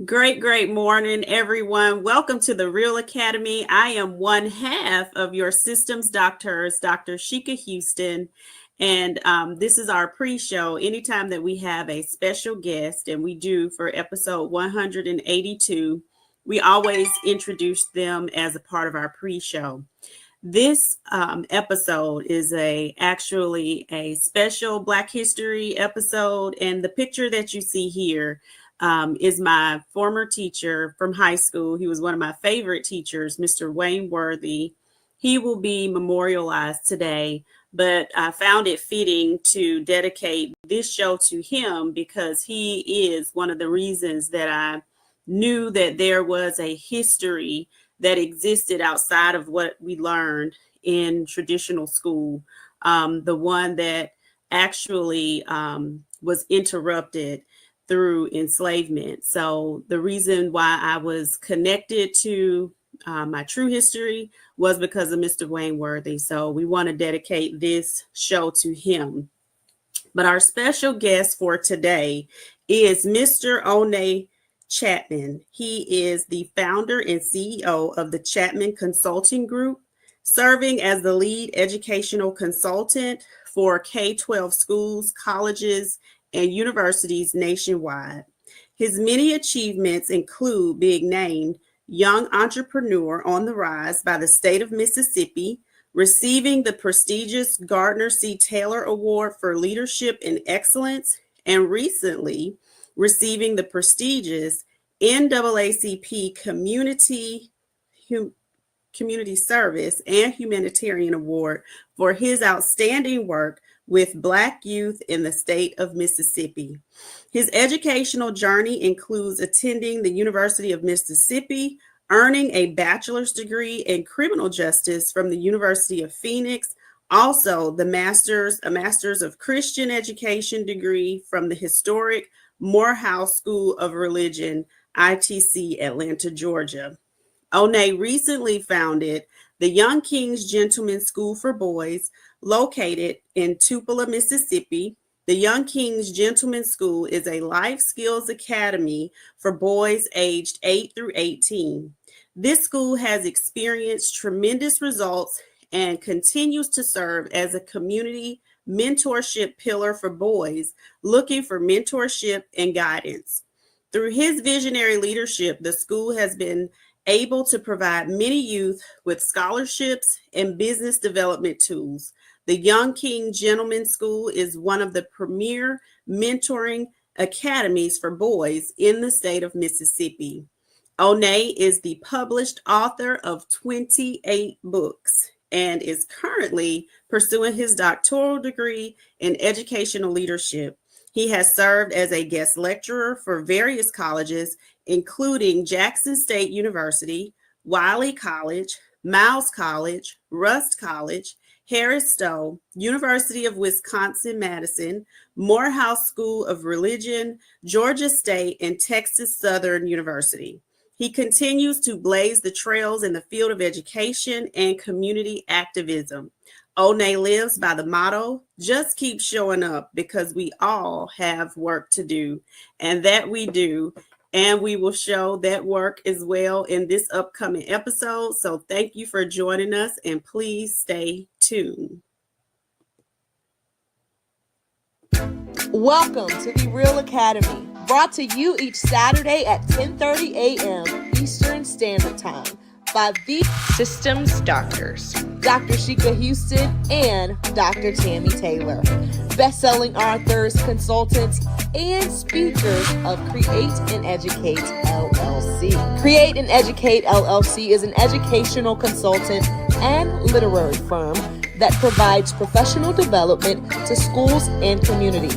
Great morning, everyone. Welcome to the REALL Academy. I am one half of your Systems DoctHers, Dr. Sheka Houston. And this is our pre-show. Anytime that we have a special guest, and we do for episode 182, we always introduce them as a part of our pre-show. This episode is actually a special Black History episode, and the picture that you see here is my former teacher from high school. He was one of my favorite teachers, Mr. Wayne Worthy. He will be memorialized today, but I found it fitting to dedicate this show to him because he is one of the reasons that I knew that there was a history that existed outside of what we learned in traditional school, the one that actually was interrupted through enslavement. So the reason why I was connected to my true history was because of Mr. Wayne Worthy. So we want to dedicate this show to him. But our special guest for today is Mr. Onae Chatman. He is the founder and CEO of the Chatman Consulting Group, serving as the lead educational consultant for K-12 schools, colleges, and universities nationwide. His many achievements include being named Young Entrepreneur on the Rise by the state of Mississippi, receiving the prestigious Gardner C. Taylor Award for Leadership and Excellence, and recently receiving the prestigious NAACP Community Service and Humanitarian Award for his outstanding work with Black youth in the state of Mississippi. His educational journey includes attending the University of Mississippi, earning a bachelor's degree in criminal justice from the University of Phoenix, also a master's of Christian education degree from the historic Morehouse School of Religion, ITC, Atlanta, Georgia. Onae recently founded the Young Kings Gentlemen's School for Boys, located in Tupelo, Mississippi. The Young Kings Gentlemen's School is a life skills academy for boys aged 8 through 18. This school has experienced tremendous results and continues to serve as a community mentorship pillar for boys looking for mentorship and guidance. Through his visionary leadership, the school has been able to provide many youth with scholarships and business development tools. The Young King Gentlemen's School is one of the premier mentoring academies for boys in the state of Mississippi. Onae is the published author of 28 books and is currently pursuing his doctoral degree in educational leadership. He has served as a guest lecturer for various colleges, including Jackson State University, Wiley College, Miles College, Rust College, Harris Stowe, University of Wisconsin-Madison, Morehouse School of Religion, Georgia State, and Texas Southern University. He continues to blaze the trails in the field of education and community activism. Onae lives by the motto, just keep showing up because we all have work to do, and that we do. And we will show that work as well in this upcoming episode. So thank you for joining us, and please stay tuned. Welcome to the REALL Academy, brought to you each Saturday at 10:30 a.m. Eastern Standard Time by the Systems DoctHers, Dr. Sheka Houston and Dr. Tammy Taylor, best-selling authors, consultants, and speakers of Create and Educate LLC. Create and Educate LLC is an educational consultant and literary firm that provides professional development to schools and community.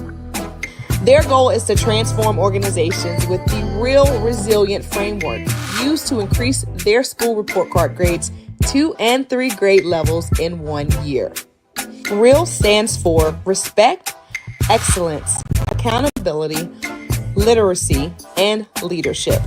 Their goal is to transform organizations with the REALL Resilient framework used to increase their school report card grades 2 and 3 grade levels in 1 year. REALL stands for Respect, Excellence, Accountability, Literacy, and Leadership.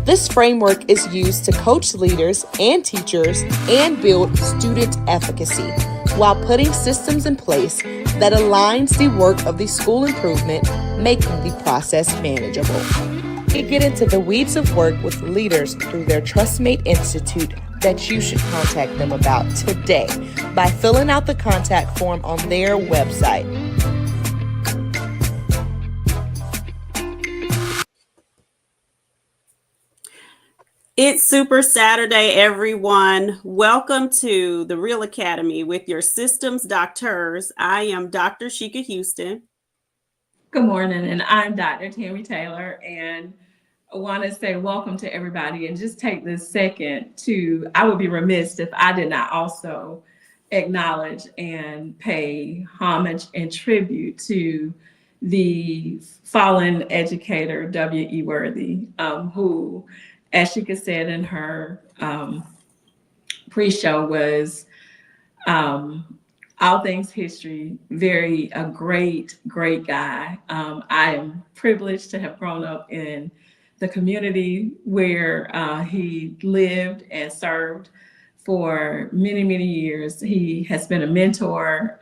This framework is used to coach leaders and teachers and build student efficacy while putting systems in place that aligns the work of the school improvement, making the process manageable. Get into the weeds of work with leaders through their TrustMate Institute that you should contact them about today by filling out the contact form on their website. It's Super Saturday, everyone. Welcome to the REALL Academy with your Systems DoctHers. I am Dr. Sheka Houston. Good morning, and I'm Dr. Tammy Taylor, and I want to say welcome to everybody and just take this second I would be remiss if I did not also acknowledge and pay homage and tribute to the fallen educator, W.E. Worthy, who, as Sheka said in her pre-show, was all things history, a great guy. I am privileged to have grown up in the community where he lived and served for many years. He has been a mentor,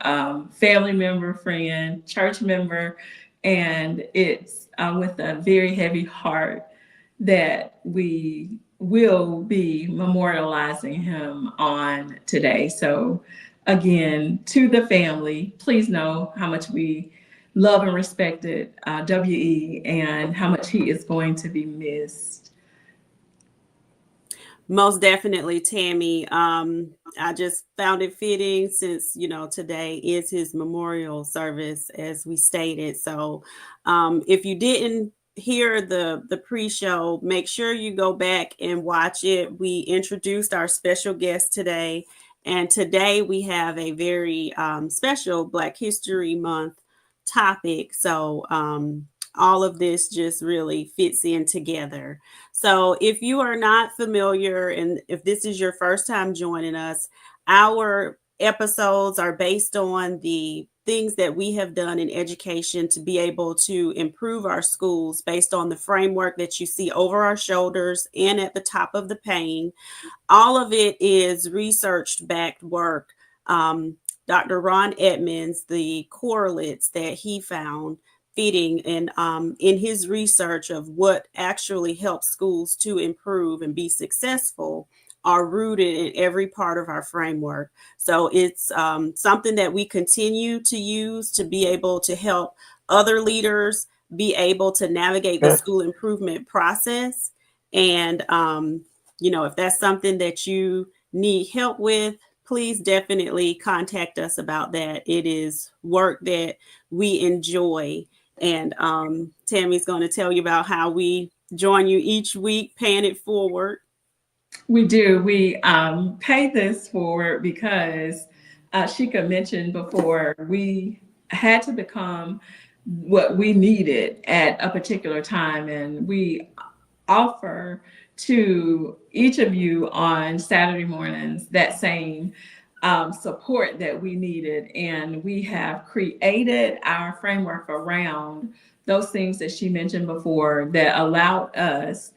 family member, friend, church member, and it's with a very heavy heart that we will be memorializing him on today. So again, to the family, please know how much we love and respected W.E. and how much he is going to be missed. Most definitely, Tammy. I just found it fitting since, today is his memorial service, as we stated. So if you didn't hear the pre-show, make sure you go back and watch it. We introduced our special guest today. And today we have a very special Black History Month topic. So all of this just really fits in together. So if you are not familiar and if this is your first time joining us, our episodes are based on the things that we have done in education to be able to improve our schools based on the framework that you see over our shoulders and at the top of the pane. All of it is research backed work. Dr. Ron Edmonds, the correlates that he found fitting in his research of what actually helps schools to improve and be successful are rooted in every part of our framework. So it's something that we continue to use to be able to help other leaders be able to navigate the school improvement process. And if that's something that you need help with, please definitely contact us about that. It is work that we enjoy. And Tammy's going to tell you about how we join you each week, paying it forward. We do. We pay this forward because Sheka mentioned before, we had to become what we needed at a particular time. And we offer to each of you on Saturday mornings that same support that we needed. And we have created our framework around those things that she mentioned before that allowed us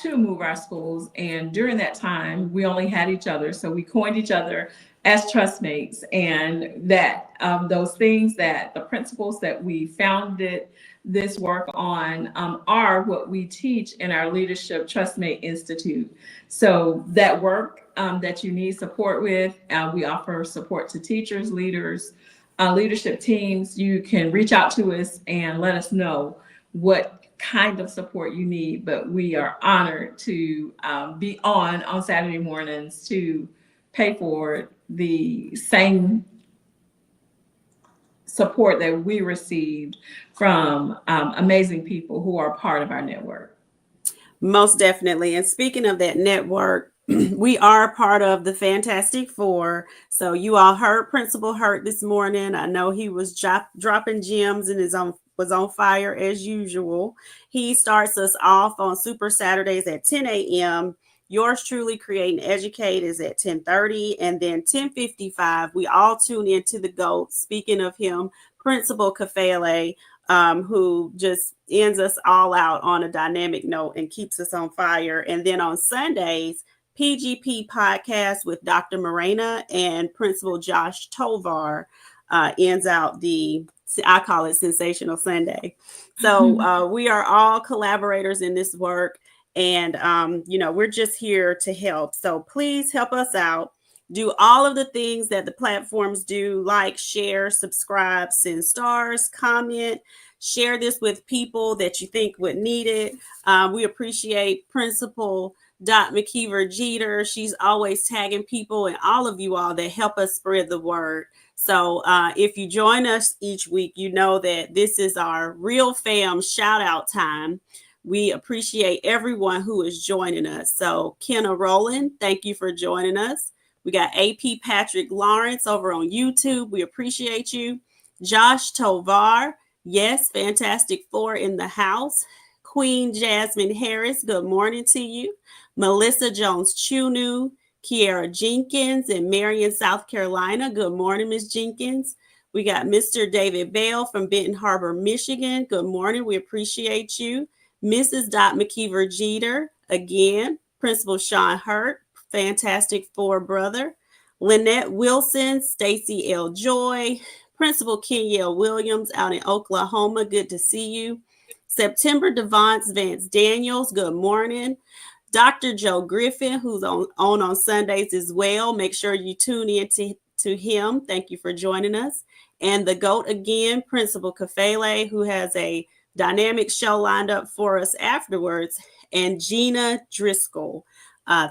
to move our schools. And during that time, we only had each other. So we coined each other as trustmates, and that those things, that the principles that we founded this work on are what we teach in our Leadership Trustmate Institute. So that work that you need support with, we offer support to teachers, leaders, leadership teams. You can reach out to us and let us know what kind of support you need, but we are honored to be on Saturday mornings to pay forward the same support that we received from amazing people who are part of our network. Most definitely. And speaking of that network, we are part of the Fantastic Four. So you all heard Principal Hurt this morning. I know he was dropping gems and was on fire as usual. He starts us off on Super Saturdays at 10 a.m. Yours truly, Create and Educate, is at 10:30, and then 10:55 we all tune into the GOAT. Speaking of him, Principal Kafele, who just ends us all out on a dynamic note and keeps us on fire. And then on Sundays, PGP podcast with Dr. Morena and Principal Josh Tovar. ends out I call it Sensational Sunday. So we are all collaborators in this work. And, we're just here to help. So please help us out. Do all of the things that the platforms do, like, share, subscribe, send stars, comment, share this with people that you think would need it. We appreciate Principal Dot McKeever Jeter. She's always tagging people, and all of you all that help us spread the word. So if you join us each week, you know that this is our Real Fam shout out time. We appreciate everyone who is joining us. So Kenna Rowland, thank you for joining us. We got AP Patrick Lawrence over on YouTube. We appreciate you. Josh Tovar, yes, Fantastic Four in the house. Queen Jasmine Harris, good morning to you. Melissa Jones Chunu, Kiara Jenkins in Marion, South Carolina. Good morning, Miss Jenkins. We got Mr. David Bell from Benton Harbor, Michigan. Good morning. We appreciate you. Mrs. Dot McKeever Jeter, again. Principal Sean Hurt, Fantastic Four brother. Lynette Wilson, Stacy L. Joy, Principal Kenyelle Williams out in Oklahoma. Good to see you. September Devance Vance Daniels, good morning. Dr. Joe Griffin, who's on Sundays as well. Make sure you tune in to him. Thank you for joining us. And the GOAT again, Principal Kafele, who has a dynamic show lined up for us afterwards. And Gina Driscoll.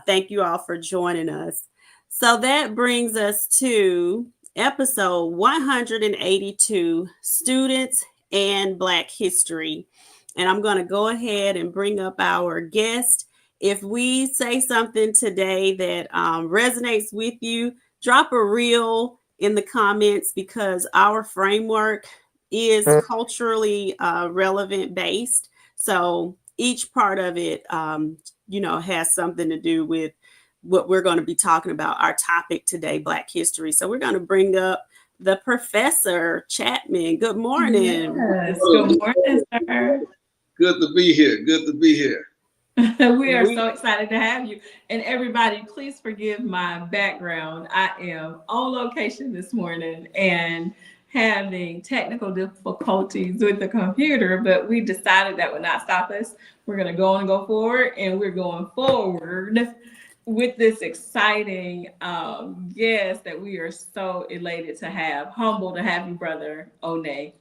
Thank you all for joining us. So that brings us to episode 182, Students and Black History. And I'm going to go ahead and bring up our guest. If we say something today that resonates with you, drop a reel in the comments, because our framework is culturally relevant based. So each part of it, has something to do with what we're going to be talking about, our topic today, Black history. So we're going to bring up the Professor Chatman. Good morning. Yes, good morning, sir. Good to be here. Good to be here. We are so excited to have you. And everybody, please forgive my background. I am on location this morning and having technical difficulties with the computer, but we decided that would not stop us. We're going to go and go forward, and we're going forward with this exciting guest that we are so elated to have. Humble to have you, Brother Onae.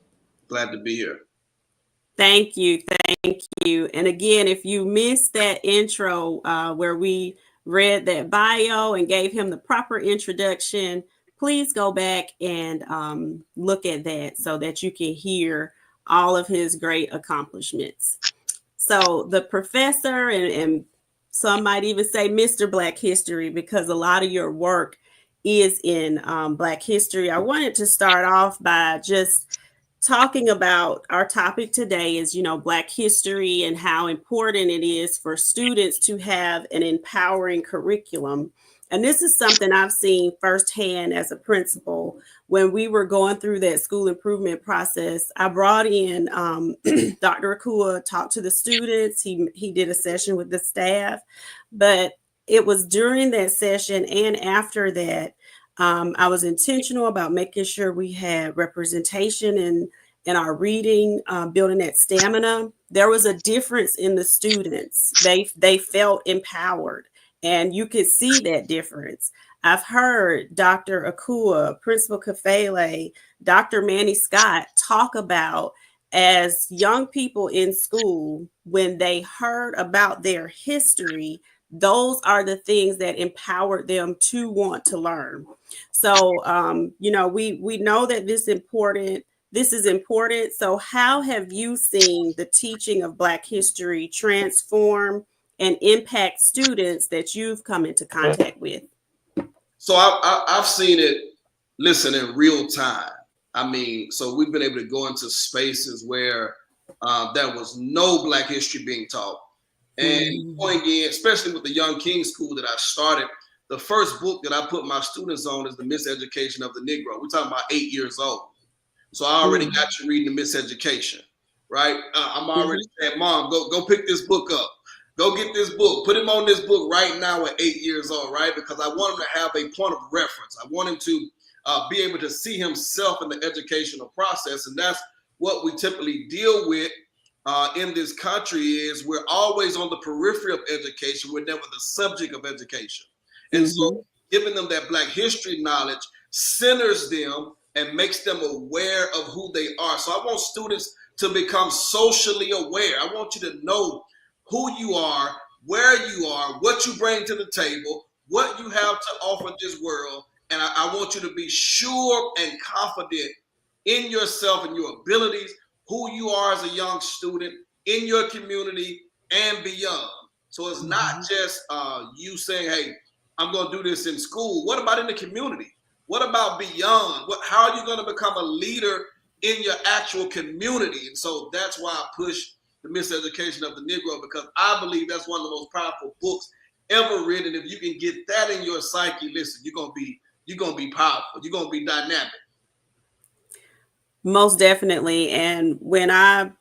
Glad to be here. Thank you. Thank you. And again, if you missed that intro where we read that bio and gave him the proper introduction, please go back and look at that so that you can hear all of his great accomplishments. So the professor, and some might even say Mr. Black History, because a lot of your work is in Black history. I wanted to start off by just talking about our topic today is, Black history and how important it is for students to have an empowering curriculum. And this is something I've seen firsthand as a principal. When we were going through that school improvement process, I brought in Dr. Akua, talked to the students. He did a session with the staff, but it was during that session and after that, I was intentional about making sure we had representation in our reading, building that stamina. There was a difference in the students. They felt empowered, and you could see that difference. I've heard Dr. Akua, Principal Kafele, Dr. Manny Scott talk about, as young people in school, when they heard about their history, those are the things that empowered them to want to learn. So, we know that this is important. So how have you seen the teaching of Black history transform and impact students that you've come into contact with? So I've seen it, in real time. So we've been able to go into spaces where there was no Black history being taught. And going in, especially with the Young King School that I started, the first book that I put my students on is The Miseducation of the Negro. We're talking about 8 years old. So I already got you reading The Miseducation, right? I'm already saying, Mom, go pick this book up. Go get this book. Put him on this book right now at 8 years old, right? Because I want him to have a point of reference. I want him to be able to see himself in the educational process. And that's what we typically deal with in this country is we're always on the periphery of education. We're never the subject of education. And so giving them that Black history knowledge centers them and makes them aware of who they are. So I want students to become socially aware. I want you to know who you are, where you are, what you bring to the table, what you have to offer this world. And I want you to be sure and confident in yourself and your abilities, who you are as a young student in your community and beyond. So it's not just you saying, hey, I'm going to do this in school. What about in the community? What about beyond? How are you going to become a leader in your actual community? And so that's why I push The Miseducation of the Negro, because I believe that's one of the most powerful books ever written. If you can get that in your psyche, listen, you're gonna be powerful. You're gonna be dynamic. Most definitely. And when I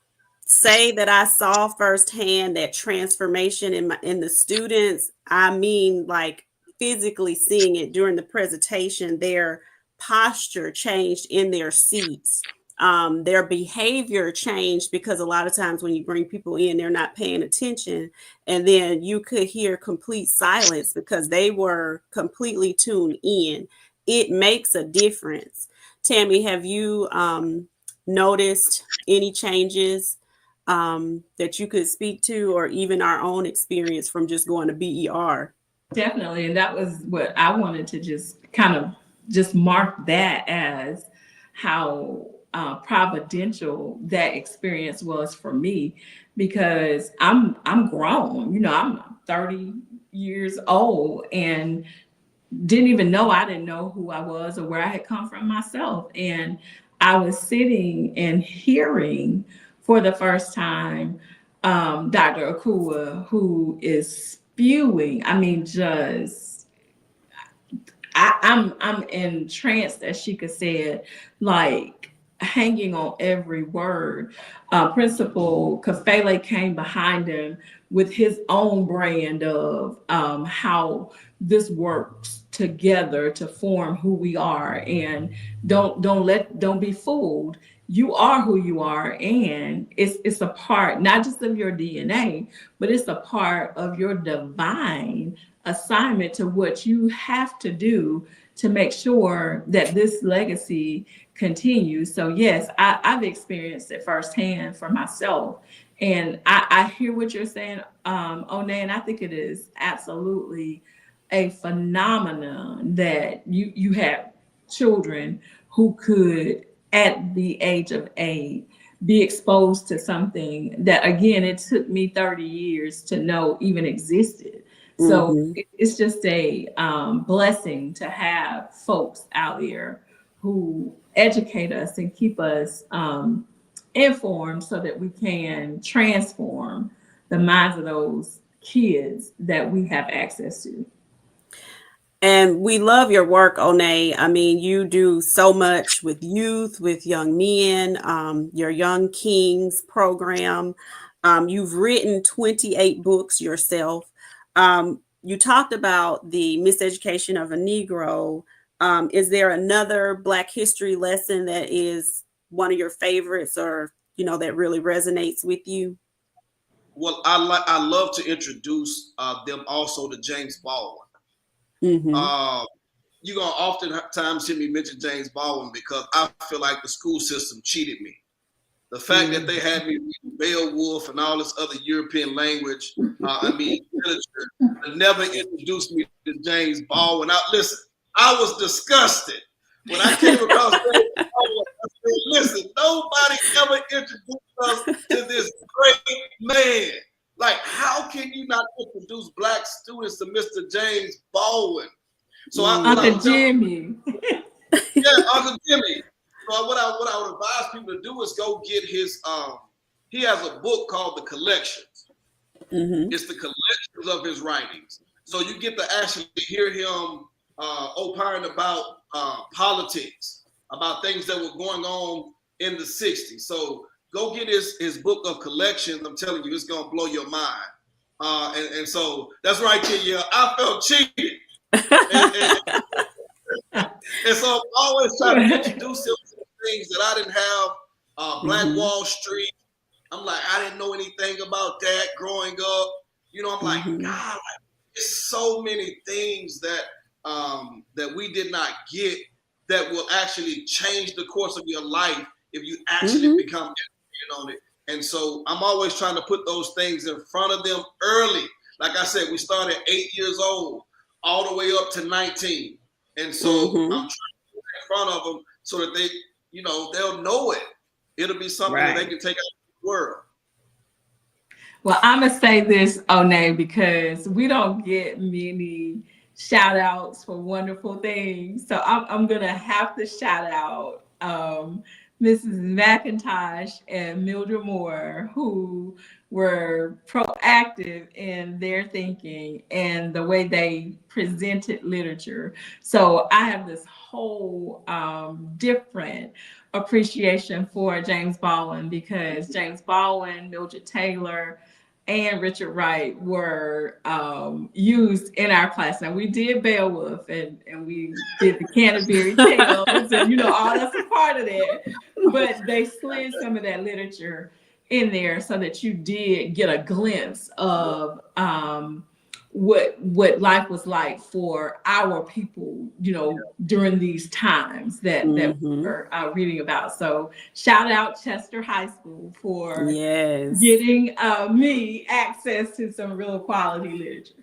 say that I saw firsthand that transformation in the students, I mean like physically seeing it during the presentation. Their posture changed in their seats. Their behavior changed because a lot of times when you bring people in, they're not paying attention. And then you could hear complete silence because they were completely tuned in. It makes a difference. Tammy, have you noticed any changes that you could speak to, or even our own experience from just going to BER? Definitely. And that was what I wanted to just kind of just mark that as how providential that experience was for me, because I'm grown, you know, I'm 30 years old and didn't even know, I didn't know who I was or where I had come from myself. And I was sitting and hearing for the first time Dr. Akua, who is spewing, I mean, just I'm entranced, as Sheka said, like hanging on every word. Principal Kafele came behind him with his own brand of how this works together to form who we are. And don't be fooled. You are who you are, and it's a part not just of your DNA, but it's a part of your divine assignment to what you have to do to make sure that this legacy continues. So yes, I've experienced it firsthand for myself. And I hear what you're saying, Onae, and I think it is absolutely a phenomenon that you have children who could, at the age of 8, be exposed to something that, again, it took me 30 years to know even existed. So it's just a blessing to have folks out there who educate us and keep us informed so that we can transform the minds of those kids that we have access to. And we love your work, Onae. I mean, you do so much with youth, with young men, your Young Kings program. You've written 28 books yourself. You talked about the miseducation of a Negro. Is there another Black history lesson that is one of your favorites, or, you know, that really resonates with you? Well, I love to introduce them also to James Baldwin. You're gonna oftentimes hear me mention James Baldwin because I feel like the school system cheated me. The fact that they had me reading Beowulf and all this other European language, literature, never introduced me to James Baldwin. Listen, I was disgusted when I came across James Baldwin. I said, listen, nobody ever introduced us to this great man. Like, how can you not introduce Black students to Mr. James Baldwin? So Uncle Jimmy. Yeah, Uncle Jimmy. So what I would advise people to do is go get his. He has a book called The Collections. It's the collections of his writings. So you get to actually hear him opine about politics, about things that were going on in the 60s. So go get his book of collections. I'm telling you, it's gonna blow your mind. And so that's right, kid. Yeah, I felt cheated. And so I'm always trying to introduce him to things that I didn't have. Black Wall Street. I'm like, I didn't know anything about that growing up. You know, I'm like, God, like, there's so many things that that we did not get that will actually change the course of your life if you actually become educated on it. And so I'm always trying to put those things in front of them early. Like I said, we started at 8 years old, all the way up to 19. And so I'm trying to put it in front of them so that they, you know, they'll know it. It'll be something that they can take out of the world. Well, I'm going to say this, Onae, because we don't get many shout outs for wonderful things. So I'm going to have to shout out Mrs. McIntosh and Mildred Moore, who were proactive in their thinking and the way they presented literature. So I have this whole different appreciation for James Baldwin, because James Baldwin, Mildred Taylor, and Richard Wright were used in our class. Now, we did Beowulf and we did the Canterbury Tales, and, you know, all that's a part of that. But they slid some of that literature in there so that you did get a glimpse of what life was like for our people, you know, during these times that we're reading about. So shout out Chester High School for getting me access to some real quality literature.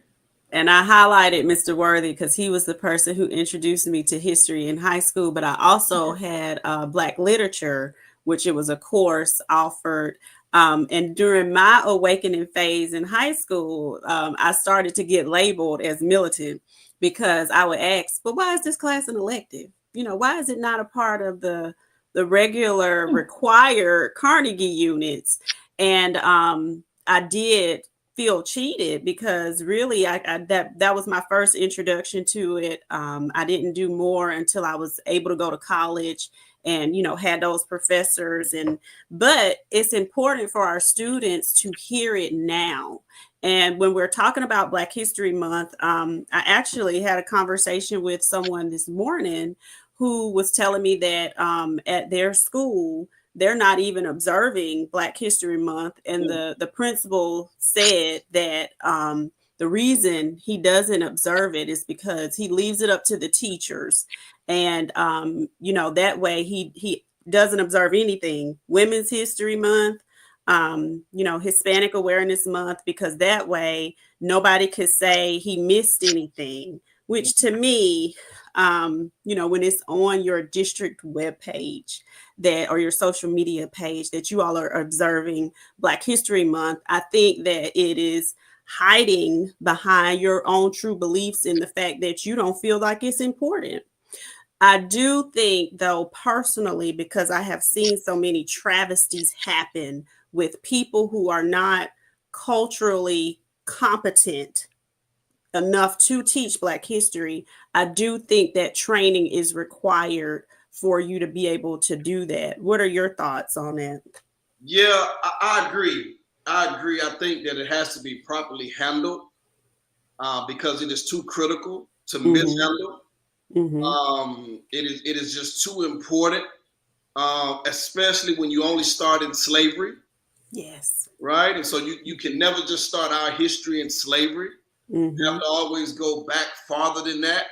And I highlighted Mr. Worthy because he was the person who introduced me to history in high school, but I also had Black literature, which it was a course offered. And during my awakening phase in high school, I started to get labeled as militant because I would ask, but why is this class an elective? You know, why is it not a part of the regular required Carnegie units? And I did feel cheated because really that was my first introduction to it. I didn't do more until I was able to go to college and, you know, had those professors. But it's important for our students to hear it now. And when we're talking about Black History Month, I actually had a conversation with someone this morning who was telling me that at their school, they're not even observing Black History Month. And the principal said that the reason he doesn't observe it is because he leaves it up to the teachers. And, you know, that way he doesn't observe anything. Women's History Month, you know, Hispanic Awareness Month, because that way nobody could say he missed anything, which to me, you know, when it's on your district webpage that or your social media page that you all are observing Black History Month, I think that it is hiding behind your own true beliefs in the fact that you don't feel like it's important. I do think, though, personally, because I have seen so many travesties happen with people who are not culturally competent enough to teach Black history, I do think that training is required for you to be able to do that. What are your thoughts on that? Yeah, I agree. I think that it has to be properly handled because it is too critical to mishandle. It is just too important, especially when you only start in slavery. Yes. Right. And so you can never just start our history in slavery. You have to always go back farther than that,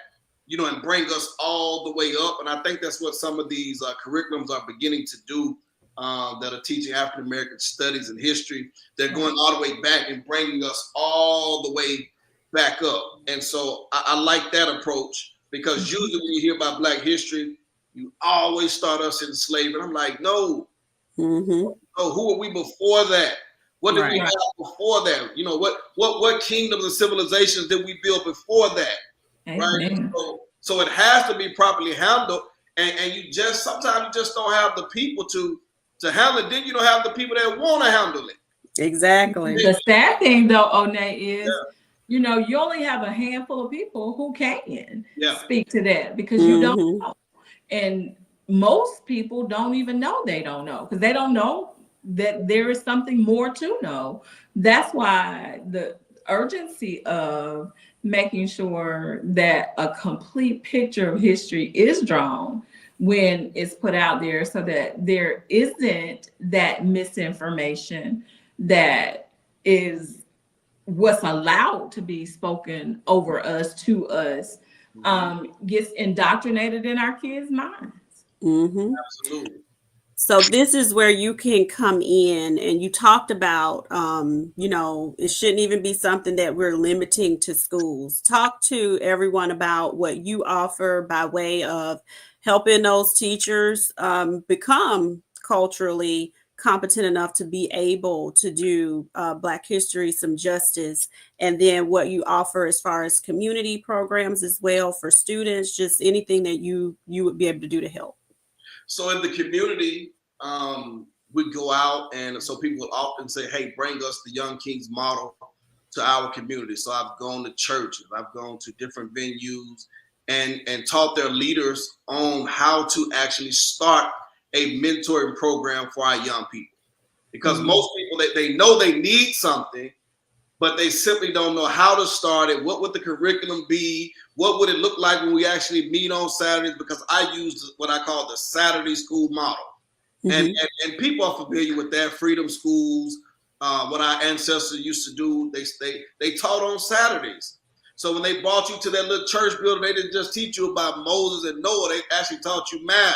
you know, and bring us all the way up. And I think that's what some of these curriculums are beginning to do that are teaching African American studies and history. They're going all the way back and bringing us all the way back up. And so I like that approach because usually when you hear about Black history, you always start us in slavery. I'm like, no. Oh, who are we before that? What did we have before that? You know, what kingdoms and civilizations did we build before that? Right? So it has to be properly handled. And you just sometimes you just don't have the people to handle it. Then you don't have the people that want to handle it. Exactly. The sad thing though, Onae, is you know, you only have a handful of people who can speak to that because you don't know. And most people don't even know they don't know because they don't know that there is something more to know. That's why the urgency of making sure that a complete picture of history is drawn when it's put out there, so that there isn't that misinformation that is what's allowed to be spoken over us, to us, gets indoctrinated in our kids' minds. Mm-hmm. Absolutely. So this is where you can come in, and you talked about, it shouldn't even be something that we're limiting to schools. Talk to everyone about what you offer by way of helping those teachers become culturally competent enough to be able to do Black history some justice, and then what you offer as far as community programs as well for students, just anything that you would be able to do to help. So in the community, we go out, and so people will often say, hey, bring us the Young Kings model to our community. So I've gone to churches, I've gone to different venues and taught their leaders on how to actually start a mentoring program for our young people. Because most people, they know they need something, but they simply don't know how to start it. What would the curriculum be? What would it look like when we actually meet on Saturdays? Because I use what I call the Saturday school model. And people are familiar with that. Freedom schools, what our ancestors used to do, they taught on Saturdays. So when they brought you to that little church building, they didn't just teach you about Moses and Noah. They actually taught you math.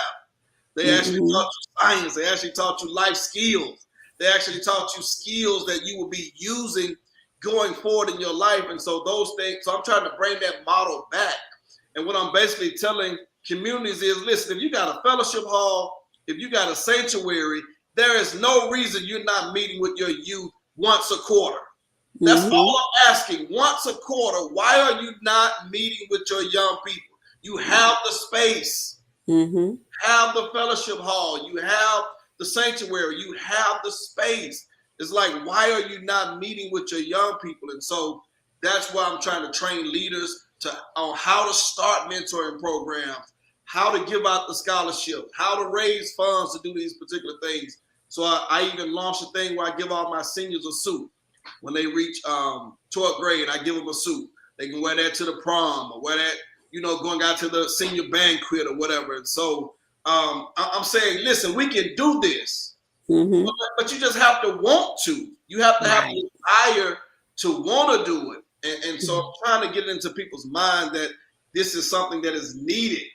They actually taught you science. They actually taught you life skills. They actually taught you skills that you will be using going forward in your life. And so those things, so I'm trying to bring that model back. And what I'm basically telling communities is, listen, if you got a fellowship hall, if you got a sanctuary, there is no reason you're not meeting with your youth once a quarter. That's all I'm asking. Once a quarter, why are you not meeting with your young people? You have the space, have the fellowship hall, you have the sanctuary, you have the space. It's like, why are you not meeting with your young people? And so that's why I'm trying to train leaders on how to start mentoring programs, how to give out the scholarship, how to raise funds to do these particular things. So I even launched a thing where I give all my seniors a suit. When they reach 12th grade, I give them a suit. They can wear that to the prom, or wear that, going out to the senior banquet or whatever. And so I'm saying, listen, we can do this, but you just have to want to. You have to have the desire to want to do it. And so I'm trying to get into people's mind that this is something that is needed.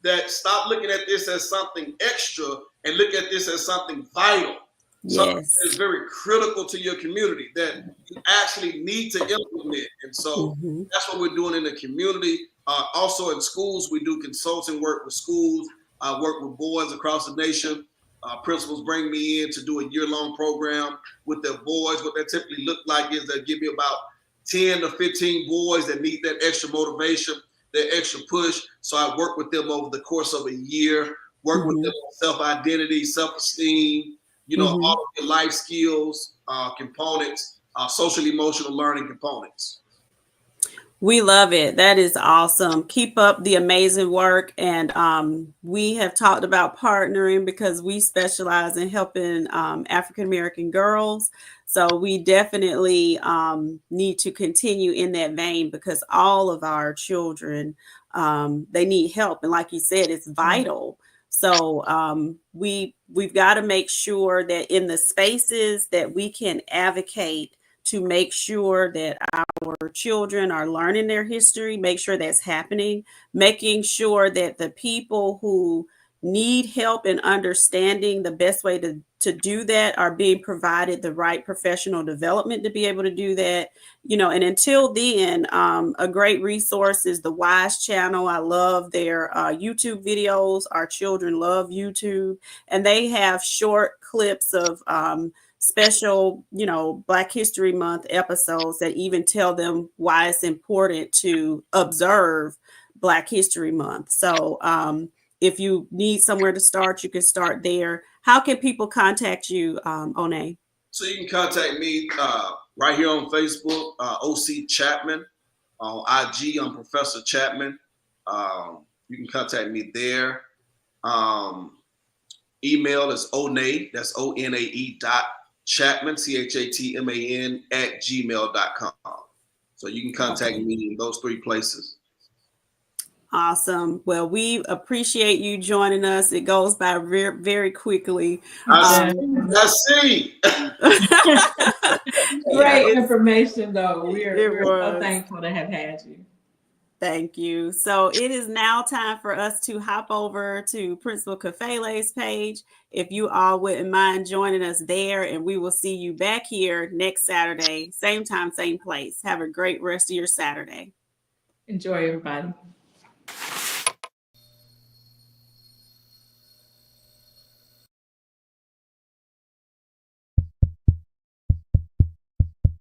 That stop looking at this as something extra and look at this as something vital. Something that is very critical to your community that you actually need to implement. And so that's what we're doing in the community. Also in schools, we do consulting work with schools. I work with boys across the nation. Principals bring me in to do a year-long program with their boys. What that typically look like is they give me about 10 to 15 boys that need that extra motivation, that extra push. So I work with them over the course of a year, work with them on self-identity, self-esteem, all of the life skills components, social emotional learning components. We love it. That is awesome. Keep up the amazing work. And we have talked about partnering because we specialize in helping African-American girls. So we definitely need to continue in that vein because all of our children, they need help. And like you said, it's vital. So we've got to make sure that in the spaces that we can advocate to make sure that our children are learning their history, make sure that's happening, making sure that the people who need help in understanding the best way to do that are being provided the right professional development to be able to do that. And until then, a great resource is the WISE channel. I love their YouTube videos. Our children love YouTube, and they have short clips of special, Black History Month episodes that even tell them why it's important to observe Black History Month. So if you need somewhere to start, you can start there. How can people contact you, Onae? So you can contact me right here on Facebook, OC Chatman. On IG, I'm Professor Chatman. You can contact me there. Email is Onae, that's ONAE.Chatman, CHATMAN @gmail.com. So you can contact me in those 3 places. Awesome. Well, we appreciate you joining us. It goes by very, very quickly. I see. Great information, though. We're so was. thankful to have had you. Thank you. So it is now time for us to hop over to Principal Kafele's page. If you all wouldn't mind joining us there, and we will see you back here next Saturday, same time, same place. Have a great rest of your Saturday. Enjoy, everybody.